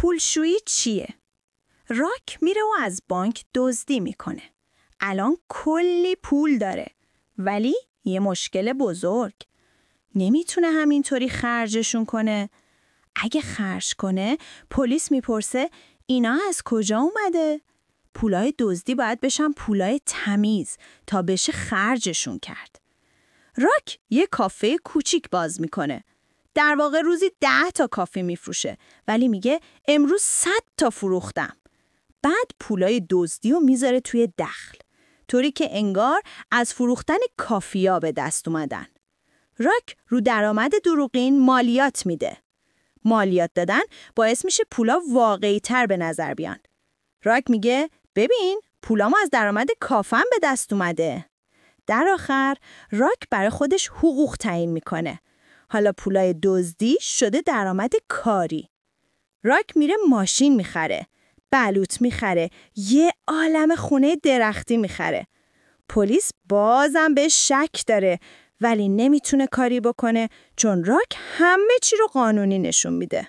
پولشویی چیه؟ راک میره و از بانک دزدی میکنه. الان کلی پول داره، ولی یه مشکل بزرگ. نمیتونه همینطوری خرجشون کنه. اگه خرج کنه، پلیس میپرسه اینا از کجا اومده؟ پولای دزدی باید بشن پولای تمیز تا بشه خرجشون کرد. راک یه کافه کوچیک باز میکنه. در واقع روزی 10 تا کافه میفروشه، ولی میگه امروز 100 تا فروختم. بعد پولای دزدی رو میذاره توی دخل، طوری که انگار از فروختن کافیا به دست اومدن. راک رو درآمد دروغین مالیات میده. مالیات دادن باعث میشه پولا واقعی تر به نظر بیان. راک میگه ببین پولامو از درآمد کافم به دست اومده. در آخر راک برای خودش حقوق تعیین میکنه. حالا پولای دزدی شده درآمد کاری. راک میره ماشین میخره، بلوط میخره، یه عالم خونه درختی میخره. پلیس بازم بهش شک داره، ولی نمیتونه کاری بکنه چون راک همه چی رو قانونی نشون میده.